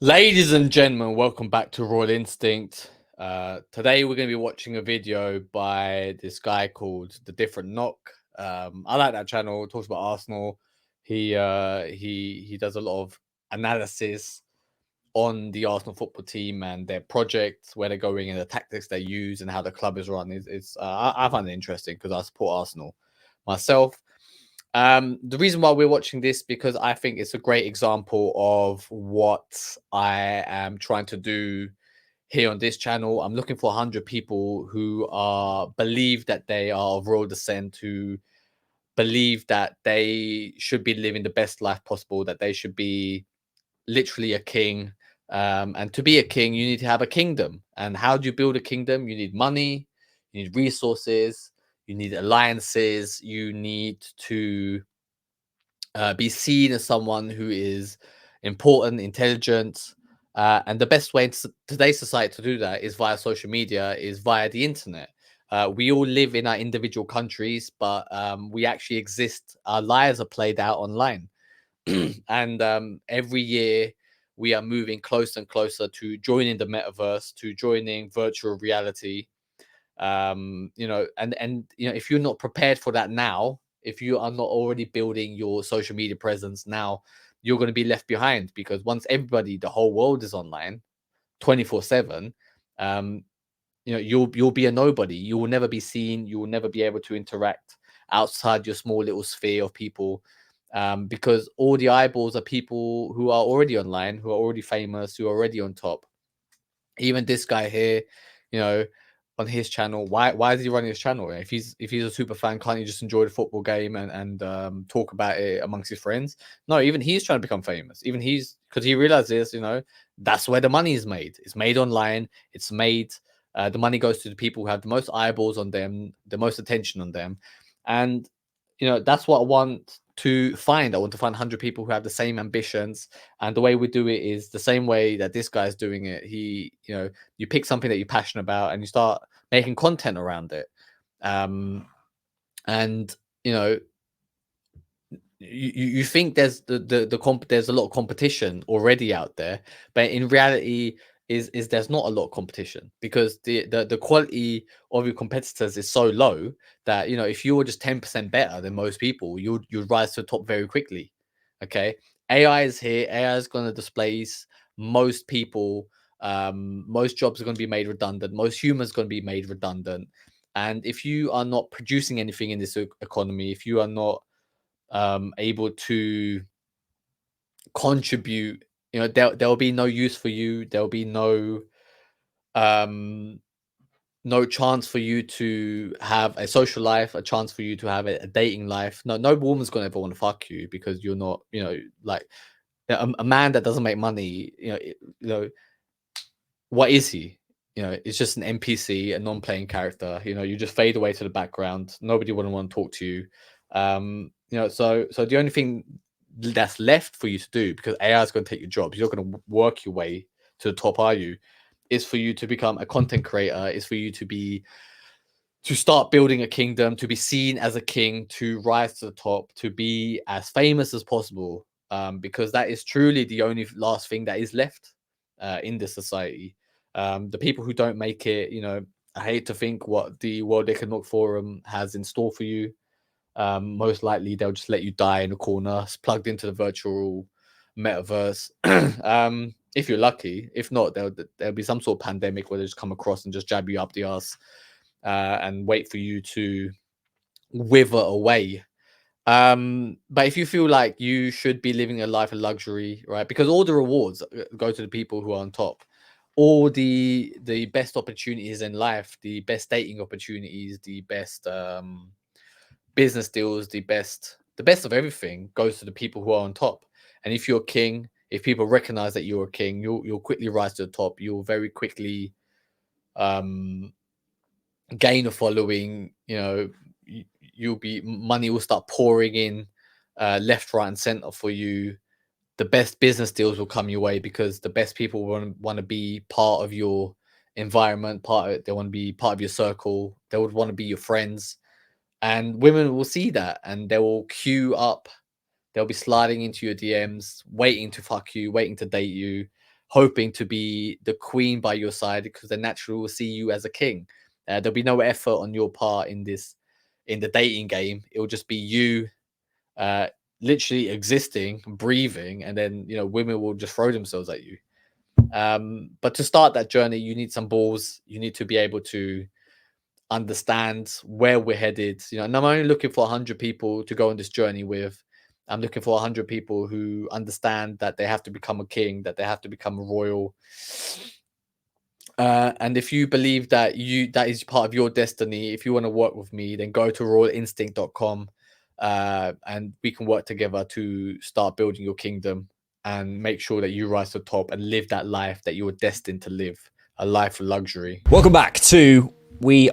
Ladies and gentlemen, welcome back to Royal Instinct. Today we're going to be watching a video by this guy called The Different Knock. I like that channel. Talks about Arsenal. He does a lot of analysis on the Arsenal football team and their projects, where they're going, and the tactics they use, and how the club is run. I find it interesting because I support Arsenal myself. The reason why we're watching this, because I think it's a great example of what I am trying to do here on this channel. I'm looking for 100 people who believe that they are of royal descent, who believe that they should be living the best life possible, that they should be literally a king. And to be a king, you need to have a kingdom. And how do you build a kingdom? You need money, you need resources, you need alliances, you need to be seen as someone who is important, intelligent. And the best way in today's society to do that is via social media, is via the internet. We all live in our individual countries, but we actually exist. Our lives are played out online. And every year we are moving closer and closer to joining the metaverse, to joining virtual reality. If you're not prepared for that now, if you are not already building your social media presence now, you're going to be left behind, because once everybody, the whole world is online 24/7, um you'll be a nobody. You will never be seen, you will never be able to interact outside your small little sphere of people, because all the eyeballs are people who are already online, who are already famous, who are already on top. Even this guy here, you know, on his channel, why is he running his channel? If he's a super fan, can't he just enjoy the football game and talk about it amongst his friends? No, even he's trying to become famous. Even he's, because he realizes, that's where the money is made. It's made online. It's made. The money goes to the people who have the most eyeballs on them, the most attention on them, and that's what I want to find. I want to find 100 people who have the same ambitions, and the way we do it is the same way that this guy's doing it. You pick something that you're passionate about and you start making content around it. And you know, you think there's a lot of competition already out there, but in reality is there's not a lot of competition, because the quality of your competitors is so low that, if you're just 10% better than most people, you'd rise to the top very quickly. Okay, AI is here. AI is going to displace most people. Most jobs are going to be made redundant. Most humans are going to be made redundant. And if you are not producing anything in this economy, if you are not able to contribute, there'll be no use for you. There'll be um no chance for you to have a social life, a chance for you to have a dating life. No woman's gonna ever want to fuck you, because you're not, like, a man that doesn't make money. What is he? It's just an NPC, a non-playing character. You just fade away to the background. Nobody wouldn't want to talk to you. So the only thing that's left for you to do, because AI is going to take your jobs, you're going to work your way to the top, are you? Is for you to become a content creator, is for you to start building a kingdom, to be seen as a king, to rise to the top, to be as famous as possible. Because that is truly the only last thing that is left in this society. The people who don't make it, I hate to think what the World Economic Forum has in store for you. Most likely, they'll just let you die in a corner, plugged into the virtual metaverse. If you're lucky. If not, there'll be some sort of pandemic where they just come across and just jab you up the ass, and wait for you to wither away. But if you feel like you should be living a life of luxury, right? Because all the rewards go to the people who are on top. All the best opportunities in life, the best dating opportunities, the best business deals, the best of everything goes to the people who are on top. And if you're a king, if people recognize that you're a king, you'll quickly rise to the top. You'll very quickly um gain a following. You'll be money will start pouring in, left, right, and center for you. The best business deals will come your way, because the best people want to be part of your environment. They want to be part of your circle. They would want to be your friends, and women will see that, and they will queue up. They'll be sliding into your DMs, waiting to fuck you, waiting to date you. hoping to be the queen by your side, because they naturally will see you as a king. There'll be no effort on your part in the dating game. It will just be you literally existing, breathing, and then women will just throw themselves at you. But to start that journey, you need some balls. You need to be able to understand where we're headed. And I'm only looking for 100 people to go on this journey with. I'm looking for 100 people who understand that they have to become a king, that they have to become a royal. And if you believe that is part of your destiny, if you want to work with me, then go to royalinstinct.com, and we can work together to start building your kingdom and make sure that you rise to the top and live that life that you were destined to live, a life of luxury. Welcome back to we're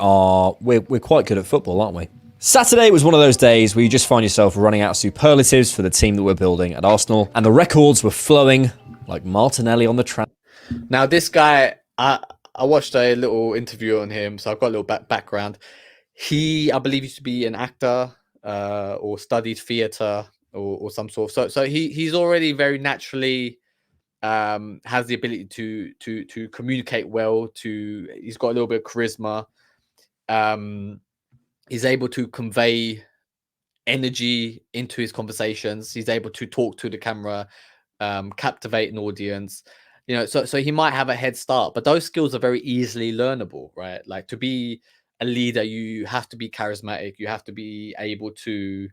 quite good at football, aren't we? Saturday was one of those days where you just find yourself running out of superlatives for the team that we're building at Arsenal, and the records were flowing like Martinelli on the track. Now, this guy, I watched a little interview on him, so I've got a little background. He, I believe, used to be an actor or studied theatre or some sort. So he's already very naturally has the ability to communicate well. He's got a little bit of charisma. He's able to convey energy into his conversations. He's able to talk to the camera, captivate an audience. So he might have a head start, but those skills are very easily learnable, right? Like, to be a leader, you have to be charismatic. You have to be able to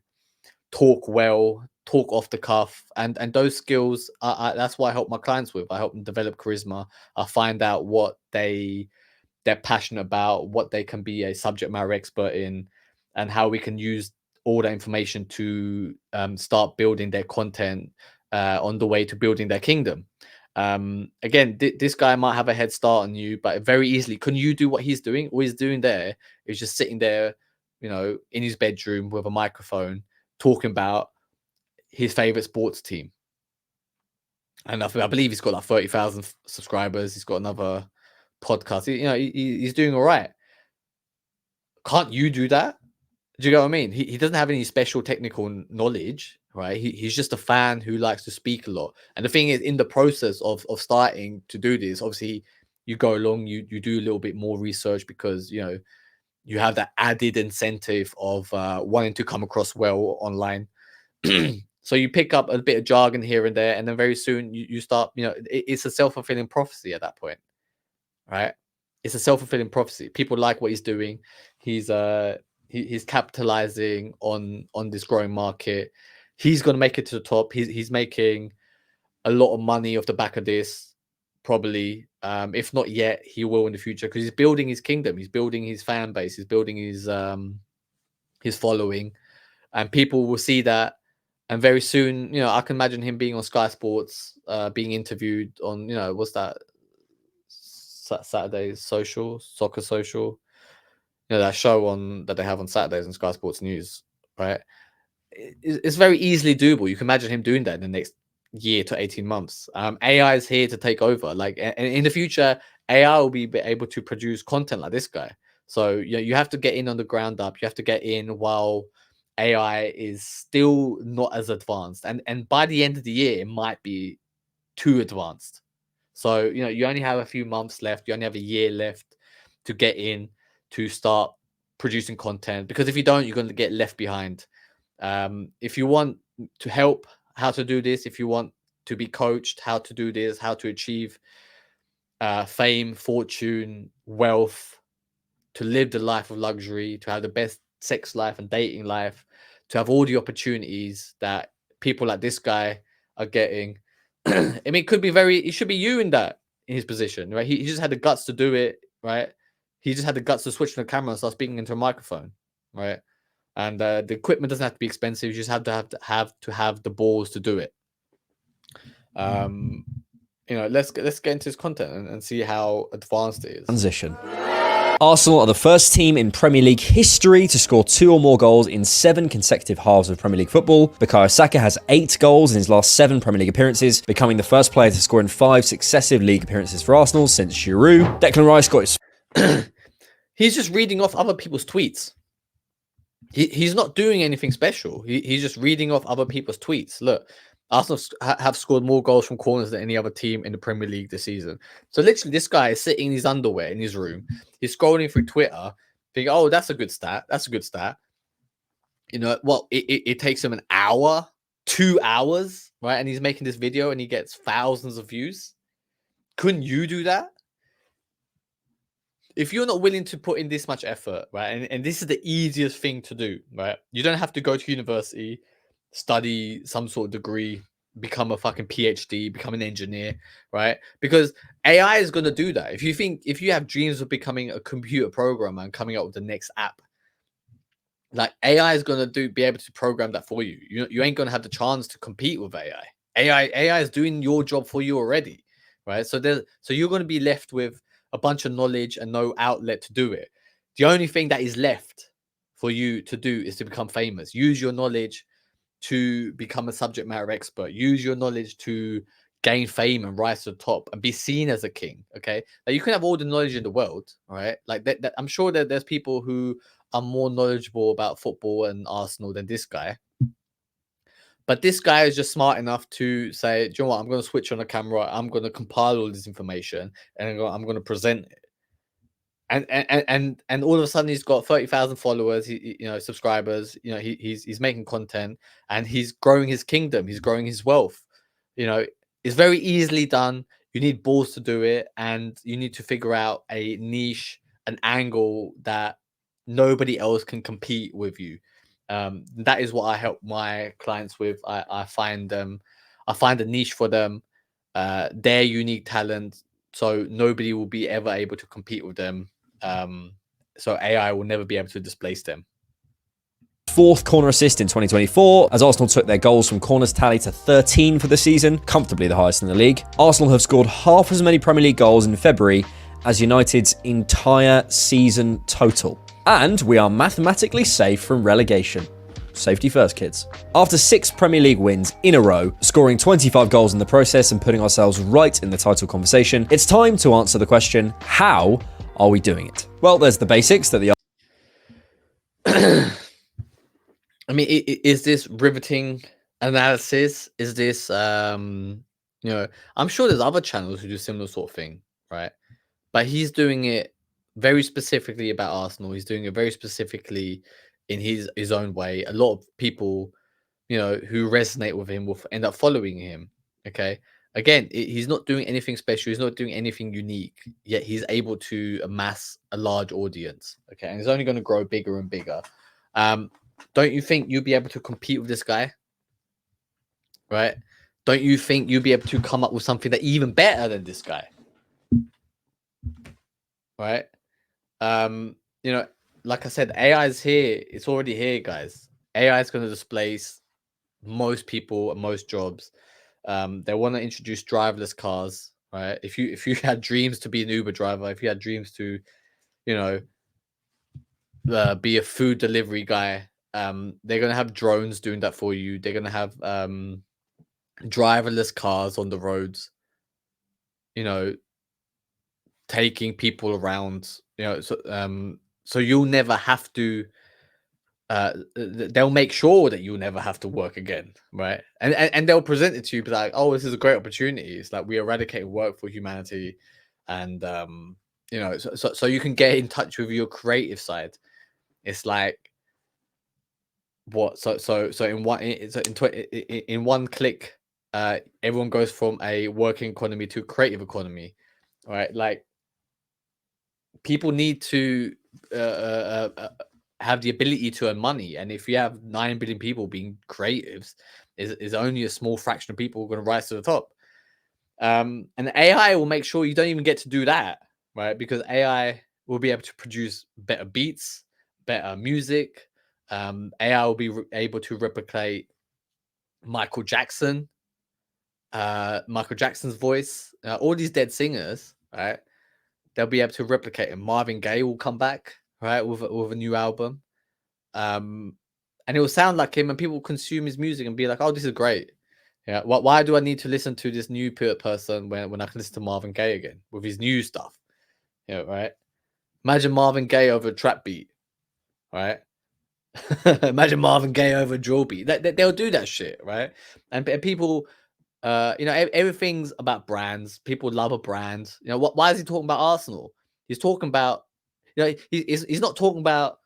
talk well, talk off the cuff, and those skills that's what I help my clients with. I help them develop charisma. I find out what they're passionate about, what they can be a subject matter expert in, and how we can use all that information to start building their content on the way to building their kingdom. Again, this guy might have a head start on you, but very easily, can you do what he's doing? All he's doing there is just sitting there, in his bedroom with a microphone, talking about his favorite sports team. And I believe he's got like 30,000 subscribers. He's got another podcast. He's doing all right. Can't you do that? Do you get what I mean? He doesn't have any special technical knowledge, right? He's just a fan who likes to speak a lot. And the thing is, in the process of starting to do this, obviously you go along, you do a little bit more research, because you have that added incentive of wanting to come across well online. So you pick up a bit of jargon here and there, and then very soon you start, it's a self-fulfilling prophecy at that point, right? It's a self-fulfilling prophecy. People like what he's doing. He's capitalizing on this growing market. He's going to make it to the top. He's making a lot of money off the back of this, probably. If not yet, he will in the future, because he's building his kingdom. He's building his fan base. He's building his following, and people will see that. And very soon, I can imagine him being on Sky Sports, being interviewed on, what's that, Saturday Soccer Social, that show that they have on Saturdays on Sky Sports News, right? It's very easily doable. You can imagine him doing that in the next year to 18 months. AI is here to take over. Like, and in the future, AI will be able to produce content like this guy. So you have to get in on the ground up. You have to get in while AI is still not as advanced, and by the end of the year, it might be too advanced. So you only have a few months left. You only have a year left to get in, to start producing content, because if you don't, you're going to get left behind. If you want to help how to do this, if you want to be coached how to do this, how to achieve fame, fortune, wealth, to live the life of luxury, to have the best sex life and dating life, to have all the opportunities that people like this guy are getting. I mean, it should be you in his position, right? He just had the guts to do it, right? He just had the guts to switch on the camera and start speaking into a microphone, right? And the equipment doesn't have to be expensive. You just have to have the balls to do it. Let's get into his content and see how advanced it is. Transition. Arsenal are the first team in Premier League history to score 2 or more goals in 7 consecutive halves of Premier League football. Bukayo Saka has 8 goals in his last 7 Premier League appearances, becoming the first player to score in 5 successive league appearances for Arsenal since Giroud. Declan Rice got his... He's just reading off other people's tweets. He's not doing anything special. He's just reading off other people's tweets. Look, Arsenal have scored more goals from corners than any other team in the Premier League this season. So literally, this guy is sitting in his underwear in his room. He's scrolling through Twitter, thinking, "Oh, that's a good stat. That's a good stat." You know, well, it takes him an hour, 2 hours, right? And he's making this video, and he gets thousands of views. Couldn't you do that? If you're not willing to put in this much effort, right? And this is the easiest thing to do, right? You don't have to go to university, study some sort of degree, become a fucking PhD, become an engineer, right? Because AI is going to do that. If you have dreams of becoming a computer programmer and coming up with the next app, like AI is going to be able to program that for you. You ain't going to have the chance to compete with AI. AI is doing your job for you already, right? So you're going to be left with a bunch of knowledge and no outlet to do it. The only thing that is left for you to do is to become famous. Use your knowledge to become a subject matter expert. Use your knowledge to gain fame and rise to the top and be seen as a king. Okay, now you can have all the knowledge in the world, right? Like that I'm sure that there's people who are more knowledgeable about football and Arsenal than this guy. But this guy is just smart enough to say, "Do you know what? I'm going to switch on the camera. I'm going to compile all this information, and I'm going to present it." And all of a sudden he's got 30,000 followers, subscribers. He's making content and he's growing his kingdom. He's growing his wealth. It's very easily done. You need balls to do it, and you need to figure out a niche, an angle that nobody else can compete with you. That is what I help my clients with. I find a niche for them, their unique talent, so nobody will be ever able to compete with them. So AI will never be able to displace them. Fourth corner assist in 2024, as Arsenal took their goals from corners tally to 13 for the season, comfortably the highest in the league. Arsenal have scored half as many Premier League goals in February as United's entire season total. And we are mathematically safe from relegation. Safety first, kids. After 6 Premier League wins in a row, scoring 25 goals in the process and putting ourselves right in the title conversation, it's time to answer the question, how are we doing it? Well, there's the basics that the I mean, is this riveting analysis? Is this, I'm sure there's other channels who do similar sort of thing, right? But he's doing it very specifically about Arsenal. He's doing it very specifically in his own way. A lot of people, who resonate with him will end up following him. Okay. Again, he's not doing anything special. He's not doing anything unique, yet he's able to amass a large audience. Okay. And he's only going to grow bigger and bigger. Don't you think you'll be able to compete with this guy? Right? Don't you think you'll be able to come up with something that even better than this guy? Right? Like I said, AI is here. It's already here, guys. AI is going to displace most people and most jobs. They want to introduce driverless cars, right? If you had dreams to be an Uber driver, if you had dreams to, be a food delivery guy, they're gonna have drones doing that for you. They're gonna have driverless cars on the roads, taking people around. So you'll never have to. They'll make sure that you'll never have to work again, right? And they'll present it to you, be like, "Oh, this is a great opportunity. It's like we eradicate work for humanity," and so you can get in touch with your creative side. It's like what? So in one click, everyone goes from a working economy to a creative economy, right? Like people need to have the ability to earn money, and if you have 9 billion people being creatives, is only a small fraction of people going to rise to the top. And AI will make sure you don't even get to do that, right? Because AI will be able to produce better beats, better music. AI will be able to replicate Michael Jackson's voice. All these dead singers, right? They'll be able to replicate him. Marvin Gaye will come back, right, with a new album, and it will sound like him, and people will consume his music and be like, "Oh, this is great." Yeah. Why do I need to listen to this new person when I can listen to Marvin Gaye again with his new stuff? Right? Imagine Marvin Gaye over a trap beat, right? Imagine Marvin Gaye over drill beat. They'll do that shit, right? And people, everything's about brands. People love a brand. Why is he talking about Arsenal? He's talking about, he's not talking about,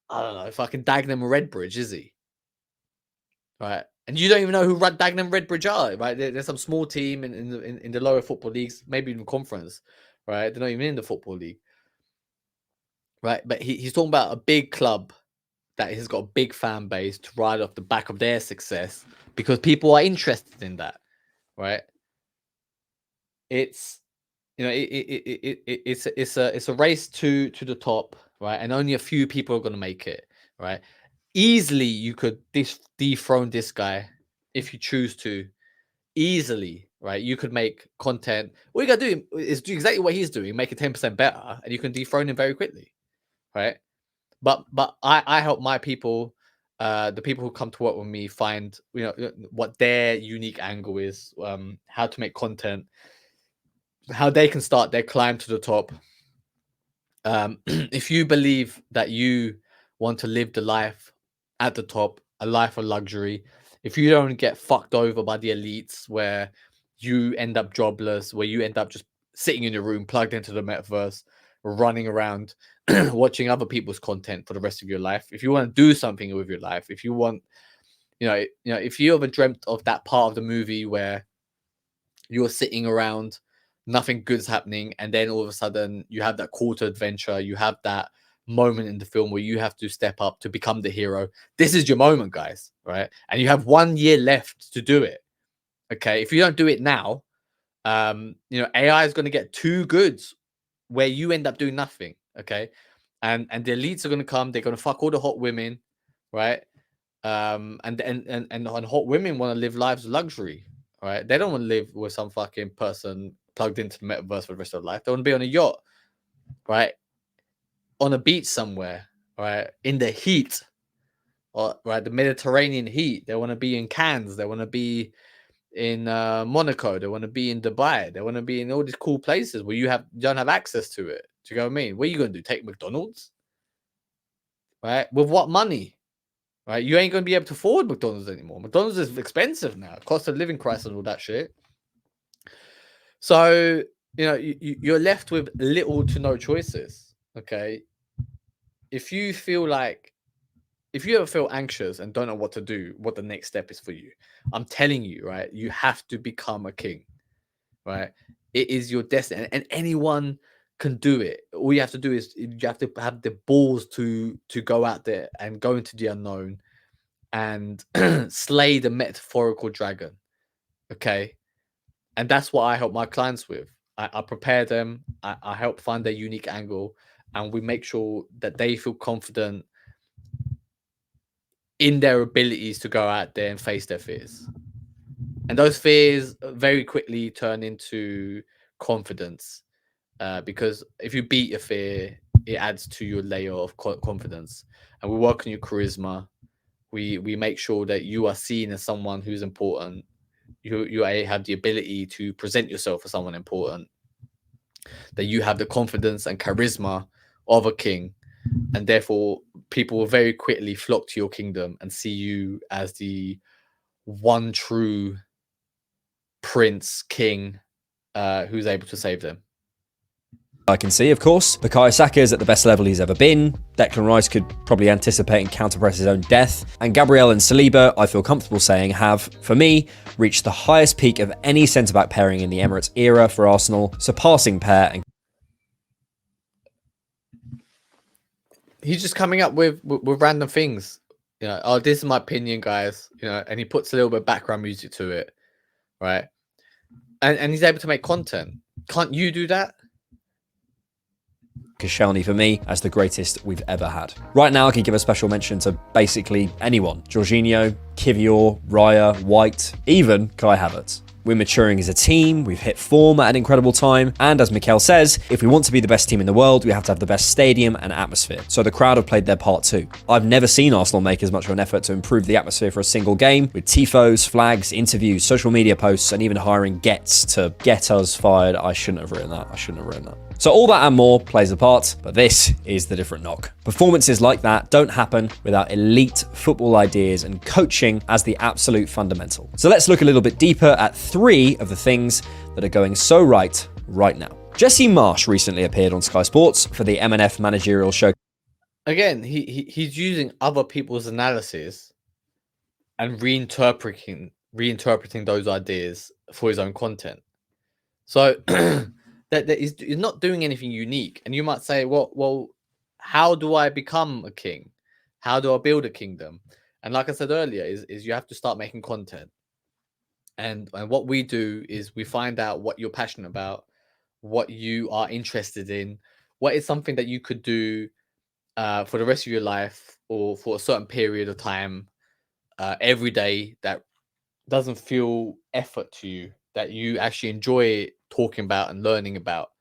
I don't know, fucking Dagenham and Redbridge, is he? Right? And you don't even know who Dagenham and Redbridge are, right? There's some small team in the lower football leagues, maybe even conference, right? They're not even in the football league, right? But he's talking about a big club that has got a big fan base to ride off the back of their success because people are interested in that, right? It's it's a race to the top, right? And only a few people are going to make it, right? Easily, you could dethrone this guy if you choose to. Easily, right? You could make content. All you gotta do is do exactly what he's doing, make it 10% better, and you can dethrone him very quickly, right? But I help my people, the people who come to work with me, find what their unique angle is, how to make content, how they can start their climb to the top. If you believe that you want to live the life at the top, a life of luxury, if you don't get fucked over by the elites, where you end up jobless, where you end up just sitting in your room plugged into the metaverse, running around watching other people's content for the rest of your life, if you want to do something with your life, if you want, if you ever dreamt of that part of the movie where you're sitting around, nothing good's happening, and then all of a sudden you have that call to adventure, you have that moment in the film where you have to step up to become the hero. This is your moment, guys, right? And you have 1 year left to do it. Okay, if you don't do it now, AI is going to get too good where you end up doing nothing. Okay, and the elites are going to come, they're going to fuck all the hot women, right? And hot women want to live lives of luxury, right? They don't want to live with some fucking person plugged into the metaverse for the rest of their life. They want to be on a yacht, right? On a beach somewhere, right? In the heat, or right, the Mediterranean heat. They want to be in Cannes. They want to be in Monaco. They want to be in Dubai. They want to be in all these cool places where you don't have access to it. Do you know what I mean? What are you going to do? Take McDonald's, right? With what money? Right? You ain't going to be able to afford McDonald's anymore. McDonald's is expensive now. Cost of living crisis and all that shit. So, you're left with little to no choices. Okay. If you ever feel anxious and don't know what to do, what the next step is for you, I'm telling you, right? You have to become a king, right? It is your destiny, and anyone can do it. All you have to do is you have to have the balls to go out there and go into the unknown and slay the metaphorical dragon. Okay. And that's what I help my clients with. I prepare them, I help find their unique angle, and we make sure that they feel confident in their abilities to go out there and face their fears. And those fears very quickly turn into confidence, because if you beat your fear, it adds to your layer of confidence. And we work on your charisma. We make sure that you are seen as someone who's important. You have the ability to present yourself as someone important, that you have the confidence and charisma of a king, and therefore people will very quickly flock to your kingdom and see you as the one true prince, king, who's able to save them. I can see, of course, Bukayo Saka is at the best level he's ever been. Declan Rice could probably anticipate and counter-press his own death. And Gabriel and Saliba, I feel comfortable saying, have, for me, reached the highest peak of any centre-back pairing in the Emirates era for Arsenal, surpassing Pair and... He's just coming up with random things. Oh, this is my opinion, guys. And he puts a little bit of background music to it, right? And he's able to make content. Can't you do that? Koscielny for me as the greatest we've ever had. Right now I could give a special mention to basically anyone. Jorginho, Kivior, Raya, White, even Kai Havertz. We're maturing as a team, we've hit form at an incredible time, and as Mikel says, if we want to be the best team in the world, we have to have the best stadium and atmosphere. So the crowd have played their part too. I've never seen Arsenal make as much of an effort to improve the atmosphere for a single game, with tifos, flags, interviews, social media posts, and even hiring gets to get us fired. I shouldn't have written that. So all that and more plays a part, but this is the different knock. Performances like that don't happen without elite football ideas and coaching as the absolute fundamental. So let's look a little bit deeper at 3 of the things that are going so right now. Jesse Marsch recently appeared on Sky Sports for the M&F managerial show. Again, he's using other people's analysis and reinterpreting those ideas for his own content. So that he's not doing anything unique. And you might say, well, how do I become a king? How do I build a kingdom? And like I said earlier, is you have to start making content. And what we do is we find out what you're passionate about, what you are interested in, what is something that you could do for the rest of your life or for a certain period of time every day that doesn't feel effort to you, that you actually enjoy talking about and learning about.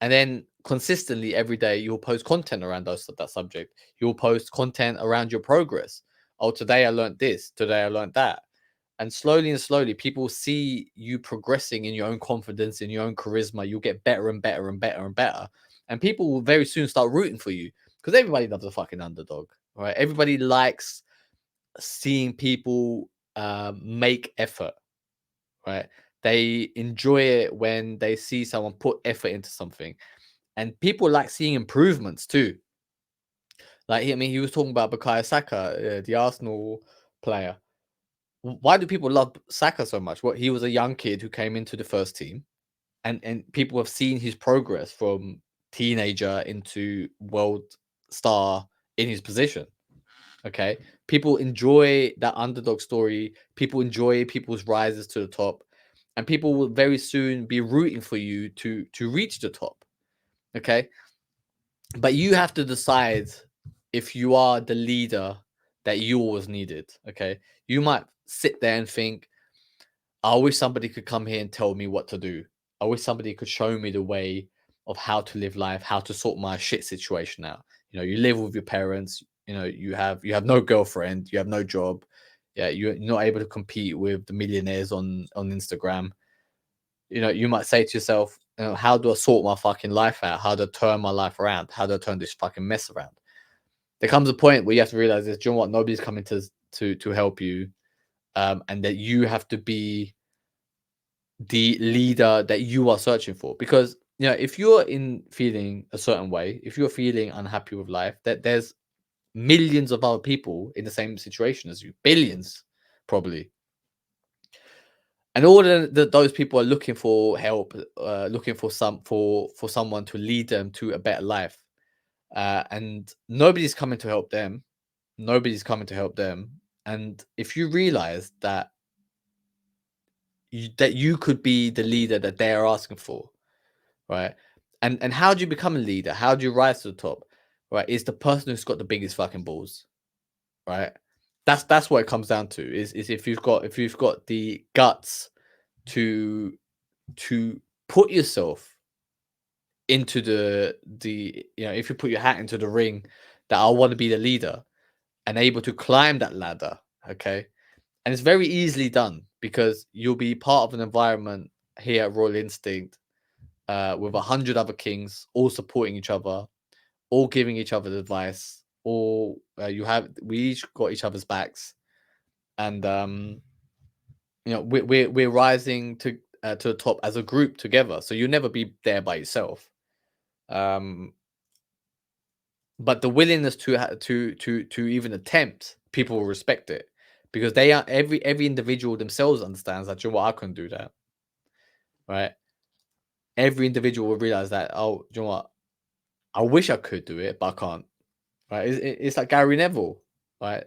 And then consistently every day you'll post content around that subject. You'll post content around your progress. Oh, today I learned this, today I learned that. And slowly people see you progressing in your own confidence, in your own charisma. You'll get better and better and better and better. And people will very soon start rooting for you because everybody loves a fucking underdog, right? Everybody likes seeing people make effort, right? They enjoy it when they see someone put effort into something. And people like seeing improvements too. Like, I mean, he was talking about Bukayo Saka, the Arsenal player. Why do people love Saka so much? Well, he was a young kid who came into the first team, and people have seen his progress from teenager into world star in his position. Okay, people enjoy that underdog story. People enjoy people's rises to the top, and people will very soon be rooting for you to reach the top. Okay, but you have to decide if you are the leader that you always needed. Okay, you might sit there and think, I wish somebody could come here and tell me what to do. I wish somebody could show me the way of how to live life, how to sort my shit situation out. You know, you live with your parents, you know, you have no girlfriend, you have no job. Yeah, you're not able to compete with the millionaires on Instagram. You know, you might say to yourself, you know, how do I sort my fucking life out? How do I turn my life around? How do I turn this fucking mess around? There comes a point where you have to realize this, do you know what? Nobody's coming to help you. And that you have to be the leader that you are searching for. Because, you know, if you're feeling a certain way, if you're feeling unhappy with life, that there's millions of other people in the same situation as you, billions probably. And all those people are looking for help, looking for someone to lead them to a better life. And nobody's coming to help them. Nobody's coming to help them. And if you realize that you could be the leader that they are asking for, right? And how do you become a leader? How do you rise to the top? Right? Is the person who's got the biggest fucking balls, right? That's what it comes down to. Is if you've got the guts to put yourself into the you know, if you put your hat into the ring, that I want to be the leader and able to climb that ladder, okay? And it's very easily done because you'll be part of an environment here at Royal Instinct with 100 other kings, all supporting each other, all giving each other advice, all we each got each other's backs, and you know, we're rising to the top as a group together. So you'll never be there by yourself. But the willingness to even attempt, people will respect it because they are every individual themselves understands that, you know what, I couldn't do that, right? Every individual will realize that, oh, you know what, I wish I could do it, but I can't, right? It's like Gary Neville, right?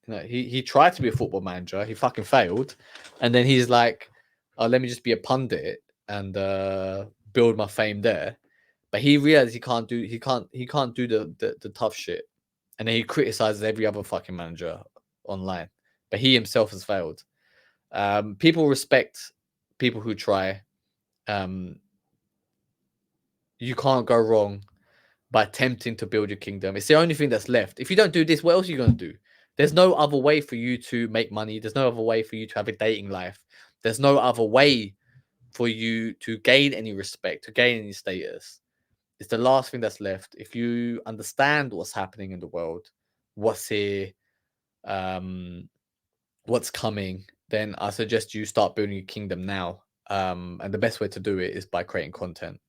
You know, he tried to be a football manager, he fucking failed, and then he's like, oh, let me just be a pundit and build my fame there. But he realized he can't do the tough shit, and then he criticizes every other fucking manager online. But he himself has failed. People respect people who try. You can't go wrong by attempting to build your kingdom. It's the only thing that's left. If you don't do this, what else are you going to do? There's no other way for you to make money. There's no other way for you to have a dating life. There's no other way for you to gain any respect, to gain any status. It's the last thing that's left. If you understand what's happening in the world, what's here, what's coming, then I suggest you start building your kingdom now. And the best way to do it is by creating content.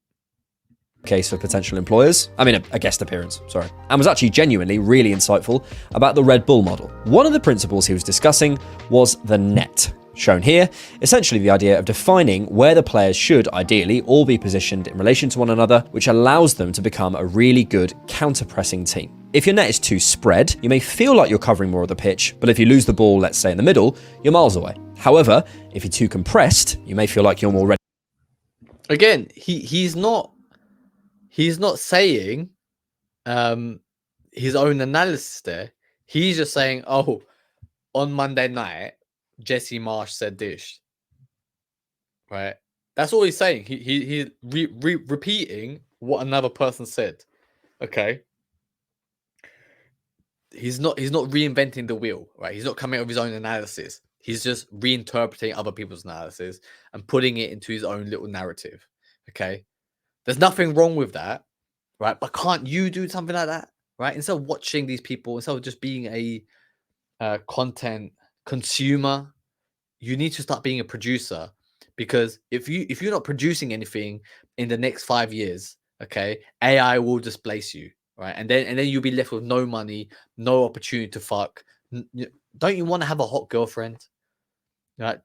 Case for potential employers. I mean, a guest appearance, sorry. And was actually genuinely really insightful about the Red Bull model. One of the principles he was discussing was the net, shown here, essentially the idea of defining where the players should ideally all be positioned in relation to one another, which allows them to become a really good counter-pressing team. If your net is too spread, you may feel like you're covering more of the pitch, but if you lose the ball, let's say in the middle, you're miles away. However, if you're too compressed, you may feel like you're more ready. Again, he's not saying his own analysis there. He's just saying, oh, on Monday night, Jesse Marsh said this. Right? That's all he's saying. He's repeating what another person said. Okay. He's not reinventing the wheel, right? He's not coming up with his own analysis. He's just reinterpreting other people's analysis and putting it into his own little narrative. Okay. There's nothing wrong with that, right? But can't you do something like that, right? Instead of watching these people, instead of just being a content consumer, you need to start being a producer. Because if you're not producing anything in the next 5 years, okay, AI will displace you, right? And then you'll be left with no money, no opportunity to fuck. Don't you want to have a hot girlfriend? Right?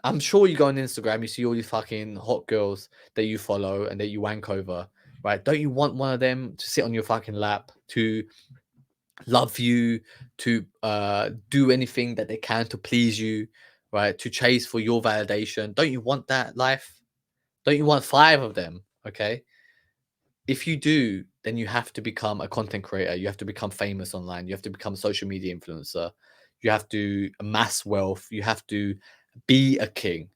I'm sure you go on Instagram, you see all these fucking hot girls that you follow and that you wank over, right? Don't you want one of them to sit on your fucking lap, to love you, to do anything that they can to please you, right? To chase for your validation? Don't you want that life? Don't you want 5 of them? Okay. If you do, then you have to become a content creator. You have to become famous online. You have to become a social media influencer. You have to amass wealth. You have to be a king.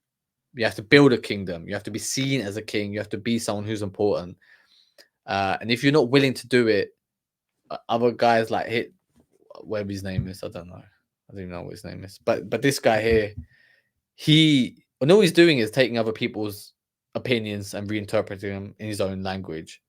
You have to build a kingdom. You have to be seen as a king. You have to be someone who's important. And if you're not willing to do it, other guys like whatever his name is, I don't know. I don't even know what his name is. But this guy here, all he's doing is taking other people's opinions and reinterpreting them in his own language.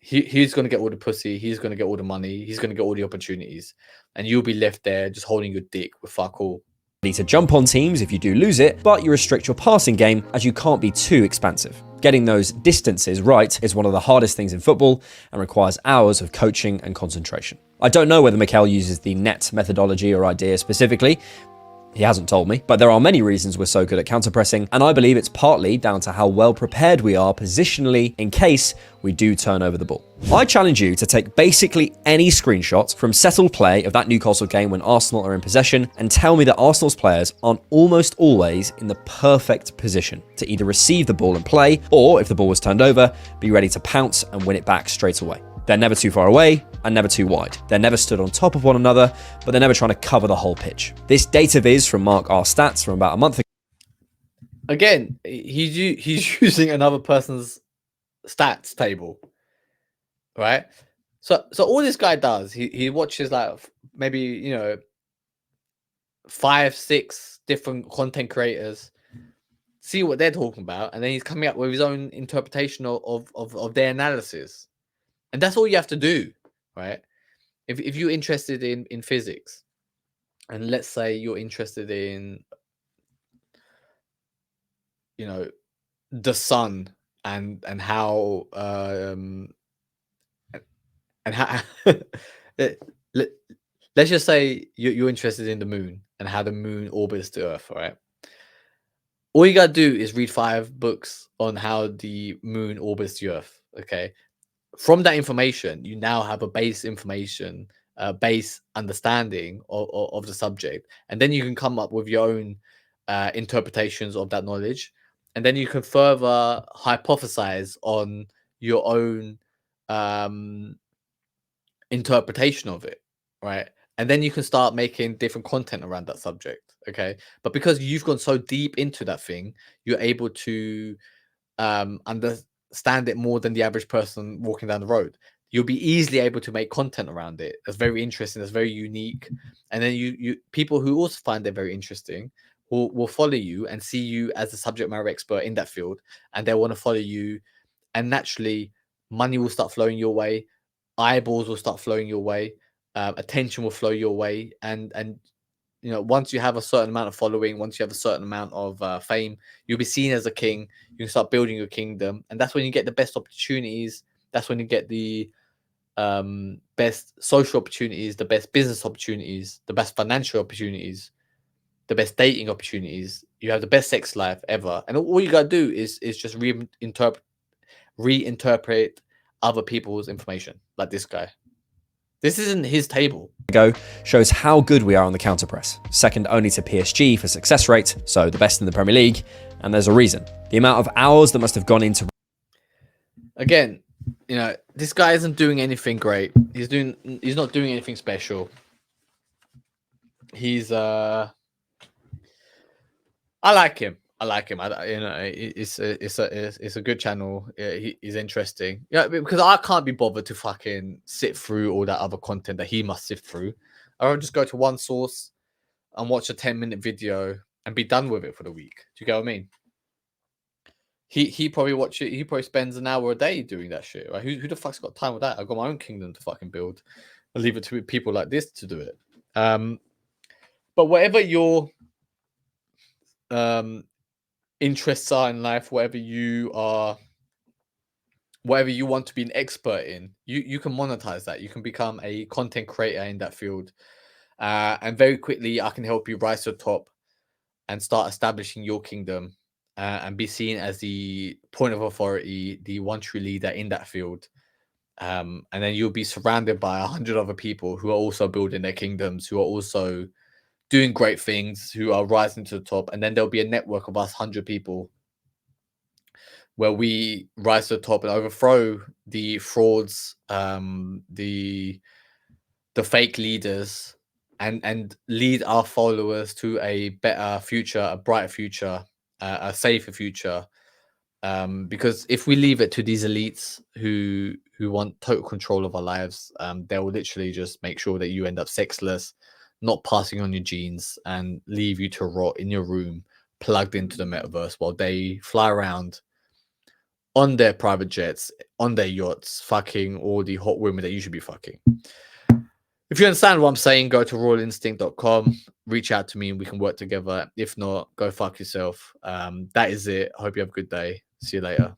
He's going to get all the pussy. He's going to get all the money. He's going to get all the opportunities, and you'll be left there just holding your dick with fuck all. To jump on teams if you do lose it, but you restrict your passing game as you can't be too expansive. Getting those distances right is one of the hardest things in football and requires hours of coaching and concentration. I don't know whether Mikel uses the net methodology or idea specifically. He hasn't told me, but there are many reasons we're so good at counter-pressing, and I believe it's partly down to how well prepared we are positionally in case we do turn over the ball. I challenge you to take basically any screenshot from settled play of that Newcastle game when Arsenal are in possession and tell me that Arsenal's players aren't almost always in the perfect position to either receive the ball and play, or if the ball was turned over, be ready to pounce and win it back straight away. They're never too far away and never too wide. They're never stood on top of one another, but they're never trying to cover the whole pitch. This data viz from Mark R Stats from about a month ago. Again, he's using another person's stats table, right? So all this guy does, he watches like maybe 5, 6 different content creators, see what they're talking about, and then he's coming up with his own interpretation of their analysis. And that's all you have to do, right? If you're interested in physics, and let's say you're interested in, the sun and how let's just say you're interested in the moon and how the moon orbits the Earth, right? All you gotta do is read 5 books on how the moon orbits the Earth, okay? From that information, you now have a base understanding of the subject, and then you can come up with your own interpretations of that knowledge, and then you can further hypothesize on your own interpretation of it, right? And then you can start making different content around that subject, okay? But because you've gone so deep into that thing, you're able to understand it more than the average person walking down the road. You'll be easily able to make content around it that's very interesting, that's very unique, and then you people who also find it very interesting will follow you and see you as a subject matter expert in that field, and they'll want to follow you, and naturally money will start flowing your way, eyeballs will start flowing your way, attention will flow your way, and you know, once you have a certain amount of following, once you have a certain amount of fame, you'll be seen as a king. You can start building your kingdom, and that's when you get the best opportunities. That's when you get the best social opportunities, the best business opportunities, the best financial opportunities, the best dating opportunities. You have the best sex life ever, and all you gotta do is just reinterpret other people's information, like this guy. This isn't his table. Ago shows how good we are on the counter press, second only to PSG for success rate, so the best in the Premier League, and there's a reason. The amount of hours that must have gone into... Again, you know, this guy isn't doing anything great. He's not doing anything special. He's I like him. You know, it's a good channel. He's interesting. Yeah, because I can't be bothered to fucking sit through all that other content that he must sift through. I'll just go to one source and watch a 10-minute video and be done with it for the week. Do you get what I mean? He probably watch it. He probably spends an hour a day doing that shit. Right? Who the fuck's got time with that? I've got my own kingdom to fucking build. I'll leave it to people like this to do it. But whatever your interests are in life, whatever you want to be an expert in, you can monetize that. You can become a content creator in that field, and very quickly I can help you rise to the top and start establishing your kingdom, and be seen as the point of authority, the one true leader in that field. And then you'll be surrounded by 100 other people who are also building their kingdoms, who are also doing great things, who are rising to the top. And then there'll be a network of us 100 people where we rise to the top and overthrow the frauds, the fake leaders, and lead our followers to a better future, a brighter future, a safer future. Because if we leave it to these elites who want total control of our lives, they will literally just make sure that you end up sexless, not passing on your genes, and leave you to rot in your room plugged into the metaverse while they fly around on their private jets, on their yachts, fucking all the hot women that you should be fucking. If you understand what I'm saying, go to royalinstinct.com, reach out to me and we can work together. If not, go fuck yourself. That is it. I hope you have a good day. See you later.